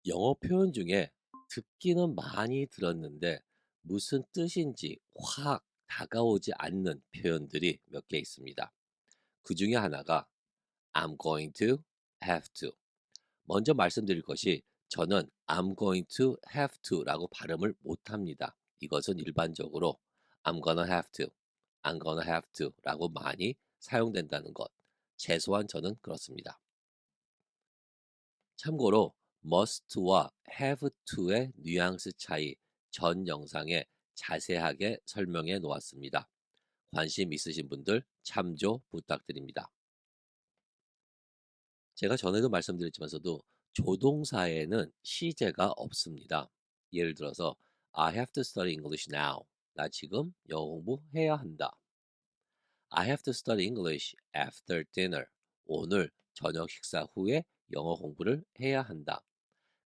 영어 표현 중에 듣기는 많이 들었는데 무슨 뜻인지 확 다가오지 않는 표현들이 몇 개 있습니다. 그 중에 하나가 I'm going to have to. 먼저 말씀드릴 것이 저는 I'm going to have to라고 발음을 못합니다. 이것은 일반적으로 I'm gonna have to, I'm gonna have to라고 많이 사용된다는 것. 최소한 저는 그렇습니다. 참고로 must와 have to의 뉘앙스 차이 전 영상에 자세하게 설명해 놓았습니다. 관심 있으신 분들 참조 부탁드립니다. 제가 전에도 말씀드렸지만서도 조동사에는 시제가 없습니다. 예를 들어서 I have to study English now. 나 지금 영어 공부해야 한다. I have to study English after dinner. 오늘 저녁 식사 후에 영어 공부를 해야 한다.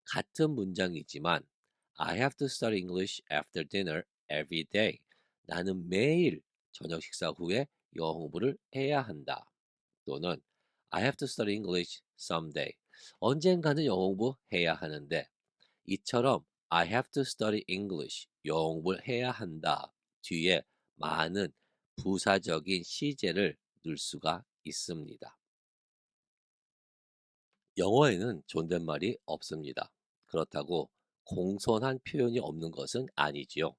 같은 문장이지만 I have to study English after dinner every day. 나는 매일 저녁 식사 후에 영어 공부를 해야 한다. 또는 I have to study English someday. 언젠가는 영어 공부해야 하는데 이처럼 I have to study English 영어 공부를 해야 한다 뒤에 많은 부사적인 시제를 넣을 수가 있습니다. 영어에는 존댓말이 없습니다. 그렇다고 공손한 표현이 없는 것은 아니지요.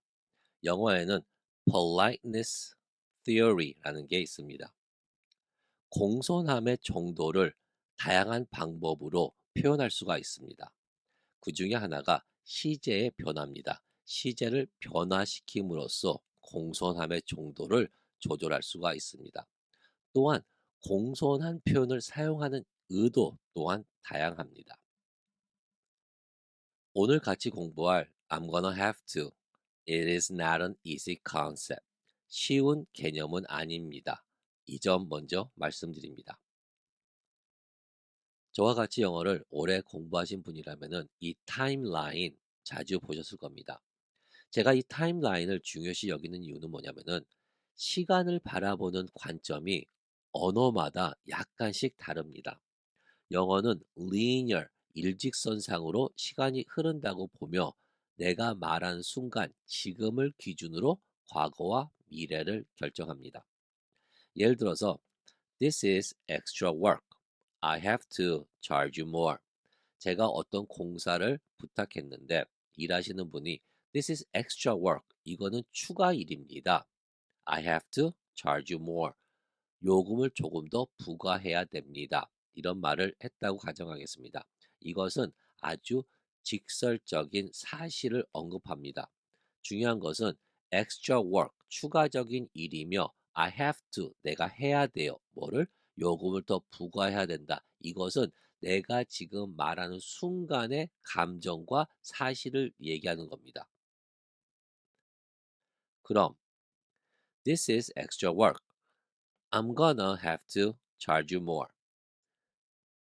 영어에는 politeness theory라는 게 있습니다. 공손함의 정도를 다양한 방법으로 표현할 수가 있습니다. 그 중에 하나가 시제의 변화입니다. 시제를 변화시킴으로써 공손함의 정도를 조절할 수가 있습니다. 또한 공손한 표현을 사용하는 의도 또한 다양합니다. 오늘 같이 공부할 I'm gonna have to. It is not an easy concept. 쉬운 개념은 아닙니다. 이 점 먼저 말씀드립니다. 저와 같이 영어를 오래 공부하신 분이라면 이 타임라인 자주 보셨을 겁니다. 제가 이 타임라인을 중요시 여기는 이유는 뭐냐면은 시간을 바라보는 관점이 언어마다 약간씩 다릅니다. 영어는 linear, 일직선상으로 시간이 흐른다고 보며 내가 말한 순간, 지금을 기준으로 과거와 미래를 결정합니다. 예를 들어서 This is extra work. I have to charge you more. 제가 어떤 공사를 부탁했는데 일하시는 분이 This is extra work. 이거는 추가 일입니다. I have to charge you more. 요금을 조금 더 부과해야 됩니다. 이런 말을 했다고 가정하겠습니다. 이것은 아주 직설적인 사실을 언급합니다. 중요한 것은 extra work, 추가적인 일이며 I have to, 내가 해야 돼요. 뭐를? 요금을 더 부과해야 된다. 이것은 내가 지금 말하는 순간의 감정과 사실을 얘기하는 겁니다. 그럼 This is extra work. I'm gonna have to charge you more.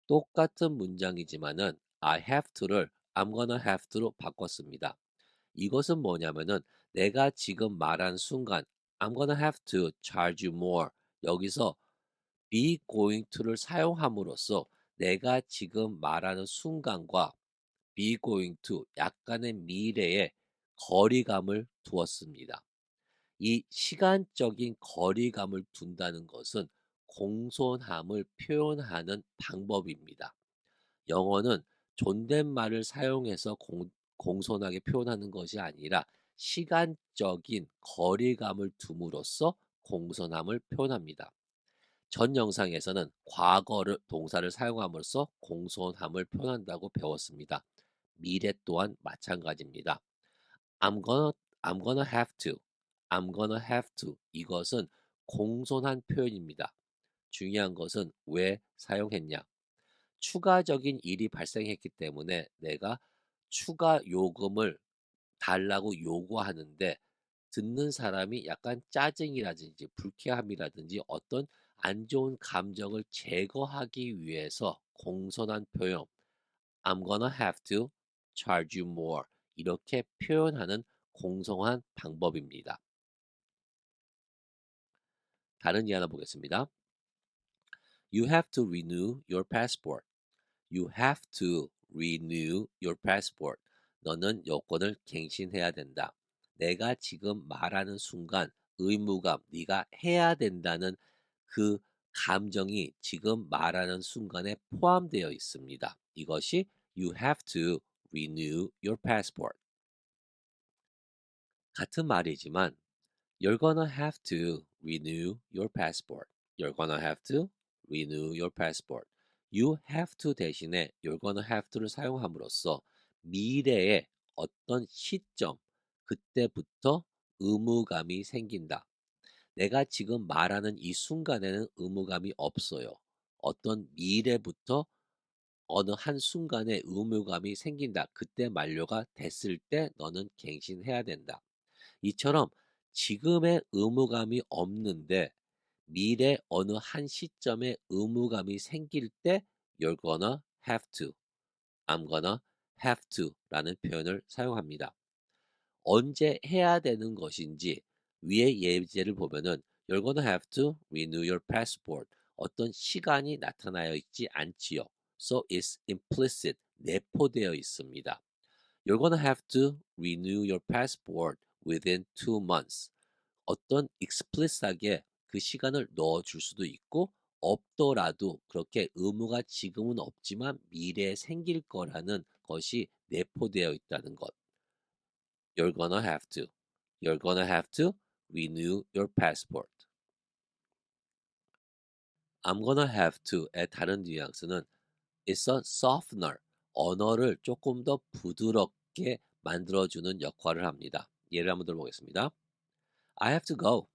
똑같은 문장이지만은 I have to를 I'm gonna have to로 바꿨습니다. 이것은 뭐냐면은 내가 지금 말한 순간 I'm gonna have to charge you more. 여기서 be going to를 사용함으로써 내가 지금 말하는 순간과 be going to 약간의 미래에 거리감을 두었습니다. 이 시간적인 거리감을 둔다는 것은 공손함을 표현하는 방법입니다. 영어는 존댓말을 사용해서 공손하게 표현하는 것이 아니라 시간적인 거리감을 둠으로써 공손함을 표현합니다. 전 영상에서는 과거를 동사를 사용함으로써 공손함을 표현한다고 배웠습니다. 미래 또한 마찬가지입니다. I'm gonna, I'm gonna have to. I'm gonna have to. 이것은 공손한 표현입니다. 중요한 것은 왜 사용했냐? 추가적인 일이 발생했기 때문에 내가 추가 요금을 달라고 요구하는데 듣는 사람이 약간 짜증이라든지 불쾌함이라든지 어떤 안 좋은 감정을 제거하기 위해서 공손한 표현 I'm gonna have to charge you more 이렇게 표현하는 공손한 방법입니다. 다른 예 하나 보겠습니다. You have to renew your passport. You have to renew your passport. 너는 여권을 갱신해야 된다. 내가 지금 말하는 순간 의무감, 네가 해야 된다는 그 감정이 지금 말하는 순간에 포함되어 있습니다. 이것이 you have to renew your passport. 같은 말이지만 you're gonna have to renew your passport. You're gonna have to renew your passport. You have to 대신에 you're gonna have to를 사용함으로써 미래의 어떤 시점, 그때부터 의무감이 생긴다. 내가 지금 말하는 이 순간에는 의무감이 없어요. 어떤 미래부터 어느 한 순간에 의무감이 생긴다. 그때 만료가 됐을 때 너는 갱신해야 된다. 이처럼 지금의 의무감이 없는데 미래 어느 한 시점에 의무감이 생길 때 you're gonna have to, I'm gonna have to 라는 표현을 사용합니다. 언제 해야 되는 것인지 위의 예제를 보면은 you're gonna have to renew your passport. 어떤 시간이 나타나어 있지 않지요. So it's implicit, 내포되어 있습니다. You're gonna have to renew your passport within 2 months. 어떤 explicit하게 그 시간을 넣어줄 수도 있고 없더라도 그렇게 의무가 지금은 없지만 미래에 생길 거라는 것이 내포되어 있다는 것. You're gonna have to. You're gonna have to renew your passport. I'm gonna have to의 다른 뉘앙스는 it's a softener. 언어를 조금 더 부드럽게 만들어주는 역할을 합니다. 예를 한번 들어보겠습니다. I have to go.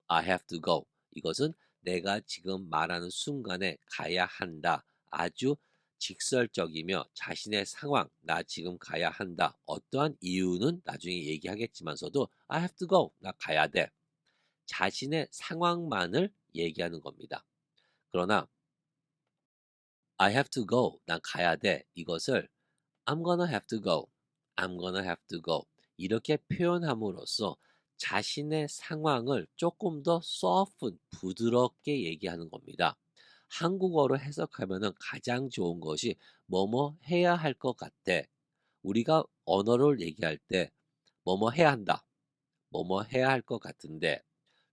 I have to go. 이것은 내가 지금 말하는 순간에 가야 한다. 아주 직설적이며 자신의 상황, 나 지금 가야 한다. 어떠한 이유는 나중에 얘기하겠지만서도 I have to go. 나 가야 돼. 자신의 상황만을 얘기하는 겁니다. 그러나 I have to go. 난 가야 돼. 이것을 I'm gonna have to go. I'm gonna have to go. 이렇게 표현함으로써 자신의 상황을 조금 더 soften, 부드럽게 얘기하는 겁니다. 한국어로 해석하면은 가장 좋은 것이 뭐뭐 해야 할 것 같아. 우리가 언어를 얘기할 때 뭐뭐 해야 한다. 뭐뭐 해야 할 것 같은데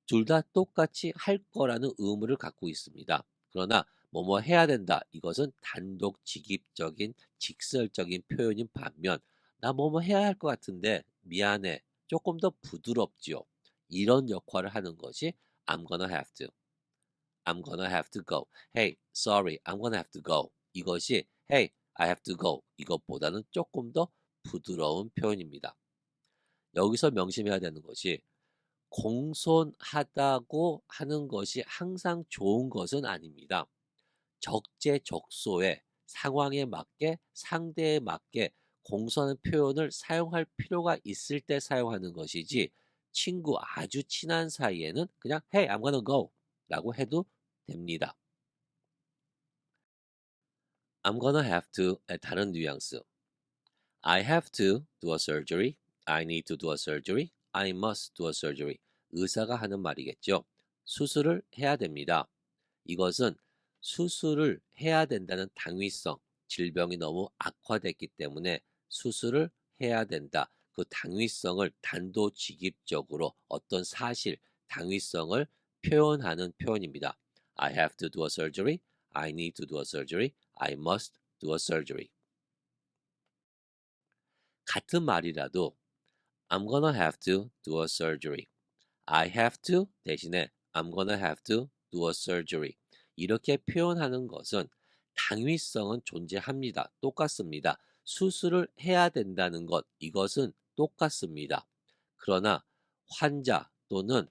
둘 다 똑같이 할 거라는 의무를 갖고 있습니다. 그러나 뭐뭐 해야 된다. 이것은 단독직입적인 직설적인 표현인 반면 나 뭐뭐 해야 할 것 같은데 미안해. 조금 더 부드럽지요. 이런 역할을 하는 것이 I'm gonna have to. I'm gonna have to go. Hey, sorry. I'm gonna have to go. 이것이 Hey, I have to go. 이것보다는 조금 더 부드러운 표현입니다. 여기서 명심해야 되는 것이 공손하다고 하는 것이 항상 좋은 것은 아닙니다. 적재적소에 상황에 맞게 상대에 맞게 공손한 표현을 사용할 필요가 있을 때 사용하는 것이지 친구 아주 친한 사이에는 그냥 Hey, I'm gonna go 라고 해도 됩니다. I'm gonna have to의 다른 뉘앙스. I have to do a surgery. I need to do a surgery. I must do a surgery. 의사가 하는 말이겠죠. 수술을 해야 됩니다. 이것은 수술을 해야 된다는 당위성, 질병이 너무 악화됐기 때문에 수술을 해야 된다. 그 당위성을 단도직입적으로 어떤 사실, 당위성을 표현하는 표현입니다. I have to do a surgery. I need to do a surgery. I must do a surgery. 같은 말이라도 I'm gonna have to do a surgery. I have to 대신에 I'm gonna have to do a surgery. 이렇게 표현하는 것은 당위성은 존재합니다. 똑같습니다. 수술을 해야 된다는 것, 이것은 똑같습니다. 그러나 환자 또는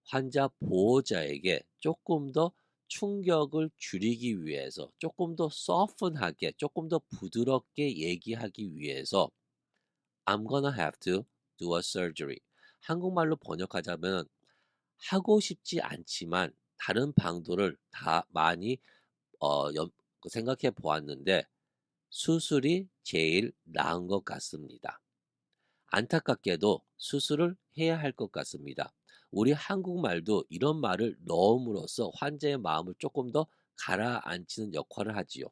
환자 보호자에게 조금 더 충격을 줄이기 위해서 조금 더 soften하게, 조금 더 부드럽게 얘기하기 위해서 I'm gonna have to do a surgery. 한국말로 번역하자면 하고 싶지 않지만 다른 방도를 다 많이 생각해 보았는데 수술이 제일 나은 것 같습니다. 안타깝게도 수술을 해야 할 것 같습니다. 우리 한국말도 이런 말을 넣음으로써 환자의 마음을 조금 더 가라앉히는 역할을 하지요.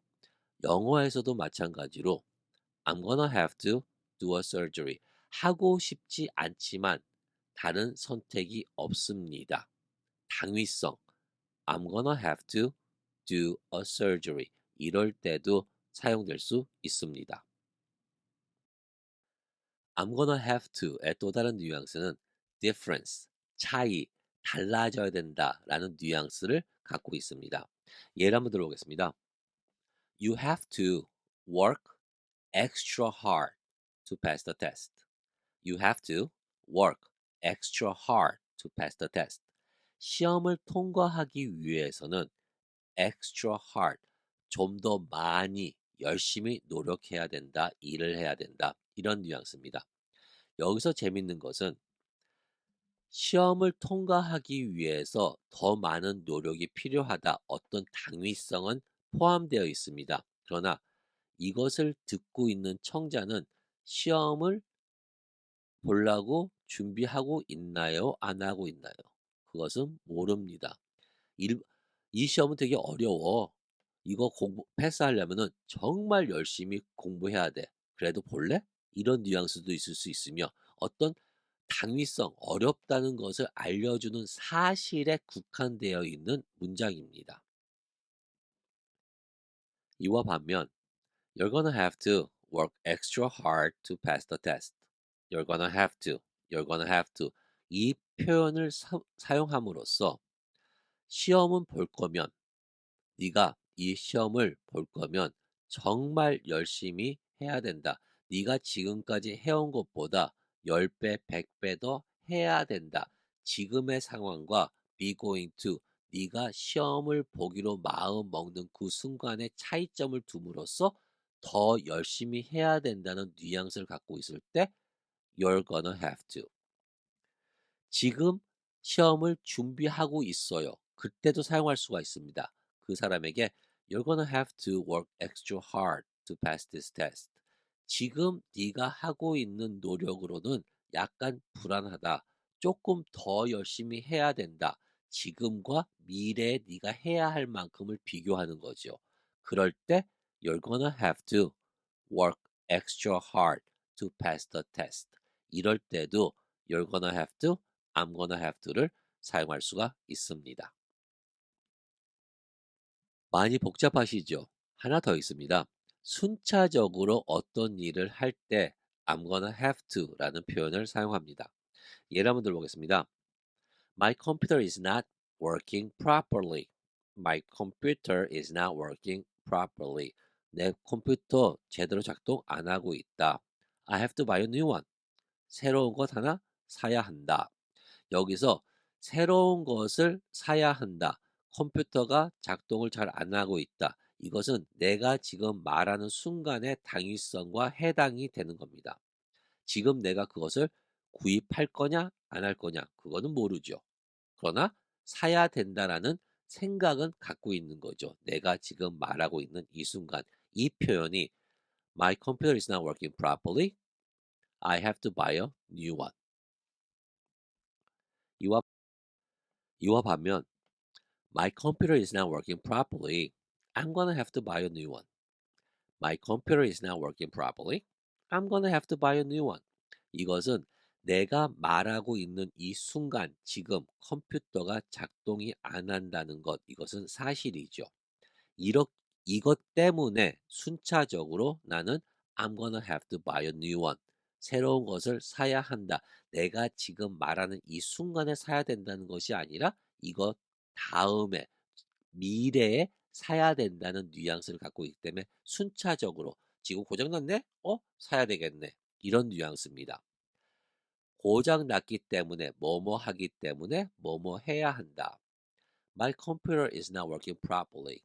영어에서도 마찬가지로 I'm gonna have to do a surgery. 하고 싶지 않지만 다른 선택이 없습니다. 당위성. I'm gonna have to do a surgery. 이럴 때도 사용될 수 있습니다. I'm gonna have to의 또 다른 뉘앙스는 difference, 차이, 달라져야 된다라는 뉘앙스를 갖고 있습니다. 예를 한번 들어보겠습니다. You have to work extra hard to pass the test. You have to work extra hard to pass the test. 시험을 통과하기 위해서는 extra hard, 좀 더 많이 열심히 노력해야 된다, 일을 해야 된다. 이런 뉘앙스입니다. 여기서 재밌는 것은 시험을 통과하기 위해서 더 많은 노력이 필요하다. 어떤 당위성은 포함되어 있습니다. 그러나 이것을 듣고 있는 청자는 시험을 보려고 준비하고 있나요? 안 하고 있나요? 그것은 모릅니다. 일, 이 시험은 되게 어려워. 이거 공부 패스하려면은 정말 열심히 공부해야 돼. 그래도 볼래? 이런 뉘앙스도 있을 수 있으며 어떤 당위성, 어렵다는 것을 알려주는 사실에 국한되어 있는 문장입니다. 이와 반면 You're gonna have to work extra hard to pass the test. You're gonna have to. You're gonna have to. 이 표현을 사용함으로써 시험은 볼 거면 네가 이 시험을 볼 거면 정말 열심히 해야 된다. 네가 지금까지 해온 것보다 10배, 100배 더 해야 된다. 지금의 상황과 be going to 네가 시험을 보기로 마음 먹는 그 순간의 차이점을 둠으로써 더 열심히 해야 된다는 뉘앙스를 갖고 있을 때 you're gonna have to. 지금 시험을 준비하고 있어요. 그때도 사용할 수가 있습니다. 그 사람에게 You're gonna have to work extra hard to pass this test. 지금 네가 하고 있는 노력으로는 약간 불안하다. 조금 더 열심히 해야 된다. 지금과 미래에 네가 해야 할 만큼을 비교하는 거죠. 그럴 때 You're gonna have to work extra hard to pass the test. 이럴 때도 You're gonna have to I'm gonna have to를 사용할 수가 있습니다. 많이 복잡하시죠? 하나 더 있습니다. 순차적으로 어떤 일을 할 때 I'm gonna have to라는 표현을 사용합니다. 예를 한번 들어보겠습니다. My computer is not working properly. My computer is not working properly. 내 컴퓨터 제대로 작동 안 하고 있다. I have to buy a new one. 새로운 것 하나 사야 한다. 여기서 새로운 것을 사야 한다. 컴퓨터가 작동을 잘 안 하고 있다. 이것은 내가 지금 말하는 순간의 당위성과 해당이 되는 겁니다. 지금 내가 그것을 구입할 거냐, 안 할 거냐, 그거는 모르죠. 그러나 사야 된다라는 생각은 갖고 있는 거죠. 내가 지금 말하고 있는 이 순간, 이 표현이 My computer is not working properly. I have to buy a new one. 이와, 이와 반면 My computer is not working properly. I'm gonna have to buy a new one. My computer is not working properly. I'm gonna have to buy a new one. 이것은 내가 말하고 있는 이 순간, 지금 컴퓨터가 작동이 안 한다는 것, 이것은 사실이죠. 이것 때문에 순차적으로 나는 I'm gonna have to buy a new one. 새로운 것을 사야 한다. 내가 지금 말하는 이 순간에 사야 된다는 것이 아니라 이것 다음에 미래에 사야 된다는 뉘앙스를 갖고 있기 때문에 순차적으로 지금 고장났네? 사야 되겠네. 이런 뉘앙스입니다. 고장났기 때문에 뭐뭐 하기 때문에 뭐뭐 해야 한다. My computer is not working properly.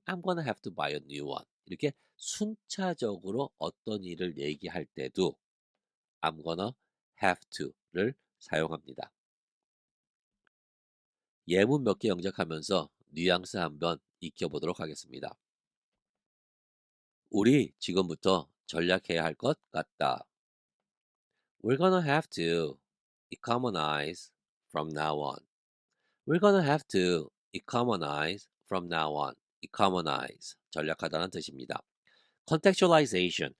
I'm gonna have to buy a new one. 이렇게 순차적으로 어떤 일을 얘기할 때도 I'm gonna have to를 사용합니다. 예문 몇 개 영작하면서 뉘앙스 한번 익혀보도록 하겠습니다. 우리 지금부터 전략해야 할 것 같다. We're gonna have to economize from now on. We're gonna have to economize from now on. economize 전략하다는 뜻입니다. contextualization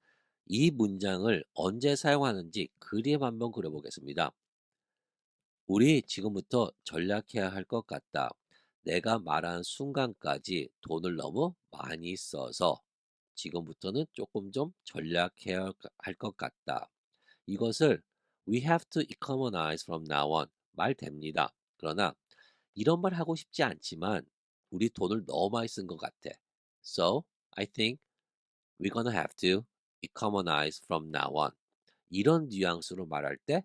이 문장을 언제 사용하는지 그림 한번 그려보겠습니다. 우리 지금부터 전략해야 할 것 같다. 내가 말한 순간까지 돈을 너무 많이 써서 지금부터는 조금 좀 전략해야 할 것 같다. 이것을 we have to economize from now on 말 됩니다. 그러나 이런 말 하고 싶지 않지만 우리 돈을 너무 많이 쓴 것 같아. So I think we're gonna have to economize from now on. 이런 뉘앙스로 말할 때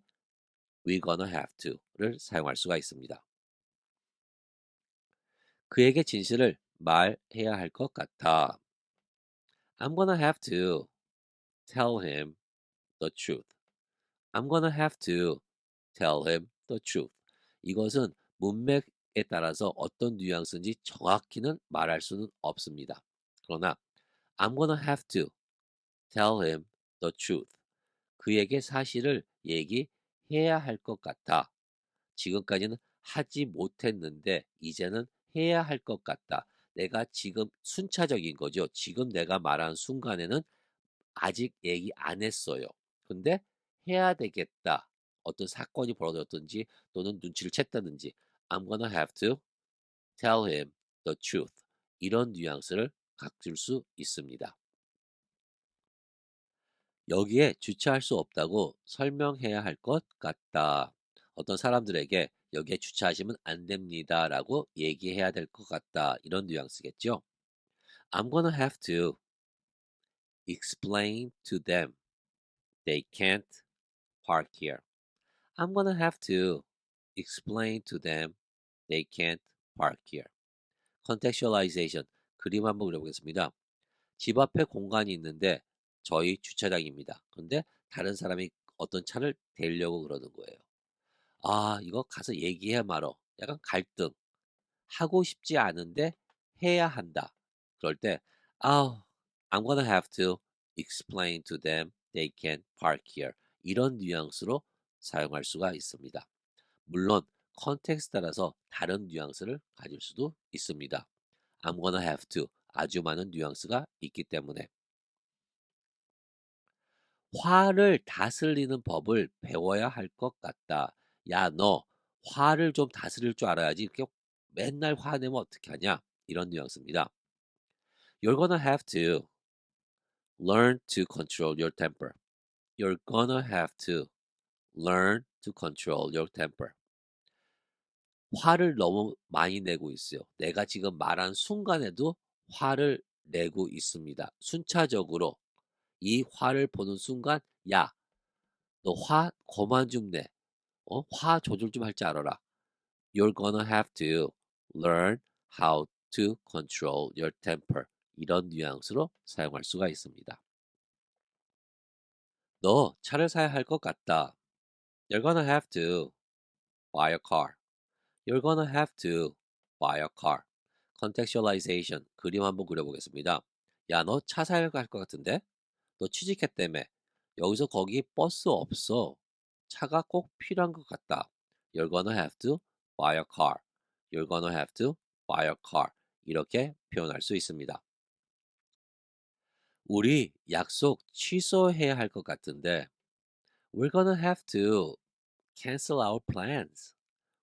we're gonna have to를 사용할 수가 있습니다. 그에게 진실을 말해야 할 것 같아. I'm gonna have to tell him the truth. I'm gonna have to tell him the truth. 이것은 문맥에 따라서 어떤 뉘앙스인지 정확히는 말할 수는 없습니다. 그러나 I'm gonna have to tell him the truth. 그에게 사실을 얘기해야 할 것 같아. 지금까지는 하지 못했는데 이제는 해야 할 것 같다. 내가 지금 순차적인 거죠. 지금 내가 말한 순간에는 아직 얘기 안 했어요. 근데 해야 되겠다. 어떤 사건이 벌어졌든지 또는 눈치를 챘다든지 I'm gonna have to tell him the truth. 이런 뉘앙스를 갖출 수 있습니다. 여기에 주차할 수 없다고 설명해야 할 것 같다. 어떤 사람들에게 여기에 주차하시면 안 됩니다라고 얘기해야 될 것 같다. 이런 뉘앙스겠죠. I'm gonna have to explain to them they can't park here. I'm gonna have to explain to them they can't park here. contextualization. 그림 한번 그려보겠습니다. 집 앞에 공간이 있는데 저희 주차장입니다. 근데 다른 사람이 어떤 차를 대려고 그러는 거예요. 아, 이거 가서 얘기해 말어. 약간 갈등. 하고 싶지 않은데 해야 한다. 그럴 때, 아, I'm gonna have to explain to them they can park here. 이런 뉘앙스로 사용할 수가 있습니다. 물론 컨텍스트 따라서 다른 뉘앙스를 가질 수도 있습니다. I'm gonna have to 아주 많은 뉘앙스가 있기 때문에 화를 다스리는 법을 배워야 할 것 같다. 야, 너 화를 좀 다스릴 줄 알아야지. 이렇게 맨날 화내면 어떻게 하냐? 이런 뉘앙스입니다. You're gonna have to learn to control your temper. You're gonna have to learn to control your temper. 화를 너무 많이 내고 있어요. 내가 지금 말한 순간에도 화를 내고 있습니다. 순차적으로 이 화를 보는 순간, 야, 너 화 그만 좀 내. 화 조절 좀 할 줄 알아라. You're gonna have to learn how to control your temper. 이런 뉘앙스로 사용할 수가 있습니다. 너 차를 사야 할 것 같다. You're gonna have to buy a car. You're gonna have to buy a car. contextualization. 그림 한번 그려보겠습니다. 야, 너 차 사야 할 것 같은데? 너 취직했다며. 여기서 거기 버스 없어. 차가 꼭 필요한 것 같다. You're gonna have to buy a car. You're gonna have to buy a car. 이렇게 표현할 수 있습니다. 우리 약속 취소해야 할 것 같은데 We're gonna have to cancel our plans.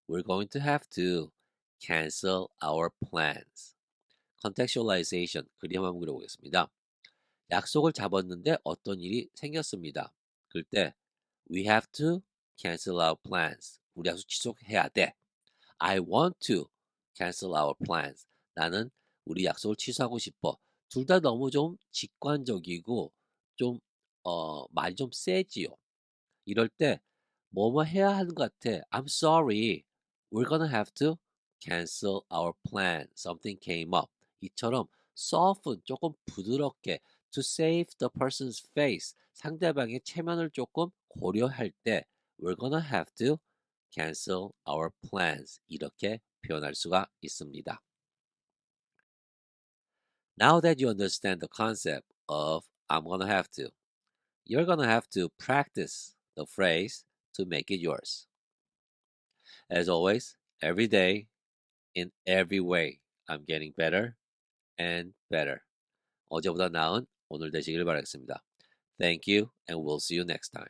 We're going to have to cancel our plans. contextualization. 그림 한번 그려보겠습니다. 약속을 잡았는데 어떤 일이 생겼습니다. 그럴 때 we have to cancel our plans. 우리 약속 취소해야 돼. I want to cancel our plans. 나는 우리 약속을 취소하고 싶어. 둘 다 너무 좀 직관적이고 좀 말이 좀 세지요. 이럴 때 뭐뭐 해야 하는 것 같아. I'm sorry. We're gonna have to cancel our plan. Something came up. 이처럼 soften 조금 부드럽게 to save the person's face. 상대방의 체면을 조금 고려할 때 we're gonna have to cancel our plans. 이렇게 표현할 수가 있습니다. Now that you understand the concept of I'm gonna have to, you're gonna have to practice the phrase to make it yours. As always, every day, in every way, I'm getting better and better. 어제보다 나은 오늘 되시길 바라겠습니다. Thank you, and we'll see you next time.